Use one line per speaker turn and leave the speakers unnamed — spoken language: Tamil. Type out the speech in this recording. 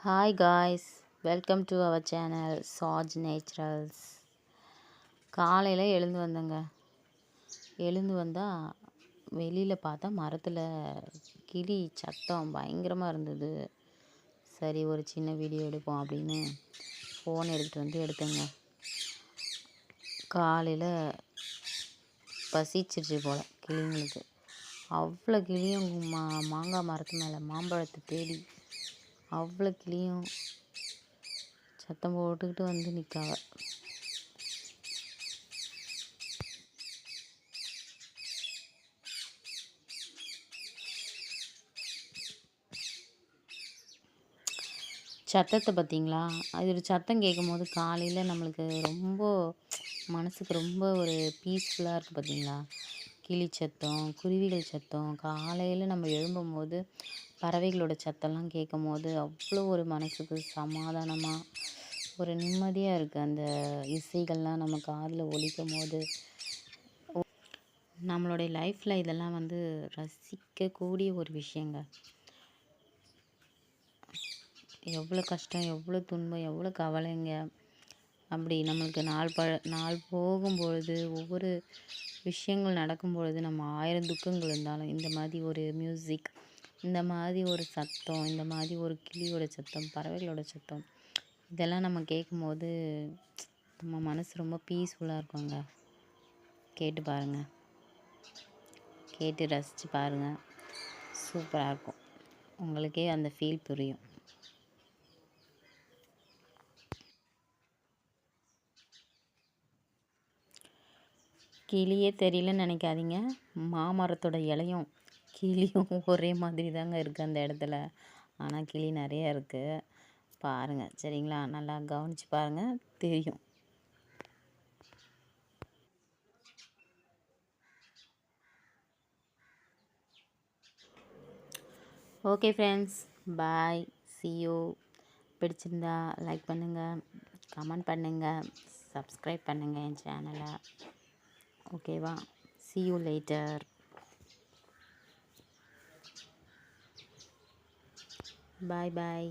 Hi guys, welcome to our channel Saj Naturals. காலையில் எழுந்து வந்தால் வெளியில் பார்த்தா மரத்தில் கிளி சத்தம் பயங்கரமாக இருந்தது. சரி ஒரு சின்ன வீடியோ எடுப்போம் அப்படின்னு ஃபோன் எடுத்துகிட்டு எடுத்தேங்க. காலையில் பசிச்சிருச்சு போல் கிளிங்களுக்கு. அவ்வளோ கிளியும் மாங்காய் மரத்து மேலே மாம்பழத்தை தேடி அவ்வளோ கிளியும் சத்தம் போட்டுக்கிட்டு வந்து நிற்காவ. சத்தத்தை பார்த்தீங்களா? அது ஒரு சத்தம் கேட்கும் போது காலையில் நம்மளுக்கு ரொம்ப மனசுக்கு ரொம்ப ஒரு பீஸ்ஃபுல்லாக இருக்குது பார்த்தீங்களா? கிளி சத்தம், குருவிகள் சத்தம், காலையில் நம்ம எழும்பும்போது பறவைகளோட சத்தம்லாம் கேட்கும் போது அவ்வளோ ஒரு மனசுக்கு சமாதானமாக ஒரு நிம்மதியாக இருக்குது. அந்த இசைகள்லாம் நம்ம காதில் ஒலிக்கும் போது நம்மளுடைய லைஃப்பில் இதெல்லாம் ரசிக்கக்கூடிய ஒரு விஷயங்க. எவ்வளோ கஷ்டம், எவ்வளோ துன்பம், எவ்வளோ கவலைங்க, அப்படி நம்மளுக்கு நாள் போகும்பொழுது ஒவ்வொரு விஷயங்கள் நடக்கும்பொழுது நம்ம 1000 துக்கங்கள் இருந்தாலும் இந்த மாதிரி ஒரு மியூசிக், இந்த மாதிரி ஒரு சத்தம், இந்த மாதிரி ஒரு கிளியோட சத்தம், பறவைகளோட சத்தம், இதெல்லாம் நம்ம கேட்கும்போது நம்ம மனசு ரொம்ப பீஸ்ஃபுல்லாக இருக்குங்க. கேட்டு பாருங்கள், கேட்டு ரசித்து பாருங்கள், சூப்பராக இருக்கும். உங்களுக்கே அந்த ஃபீல் புரியும். கிளியே தெரியலன்னு நினைக்காதீங்க, மாமரத்தோட இலையும் கிளியும் ஒரே மாதிரி தாங்க இருக்குது அந்த இடத்துல. ஆனால் கிளி நிறையா இருக்குது, பாருங்கள் சரிங்களா? நல்லா கவனித்து பாருங்கள், தெரியும். Okay friends, bye, see you. பிடிச்சிருந்தா லைக் பண்ணுங்கள், கமெண்ட் பண்ணுங்கள், சப்ஸ்கிரைப் பண்ணுங்கள் என் சேனலை. ஓகேவா? see you later. Bye bye.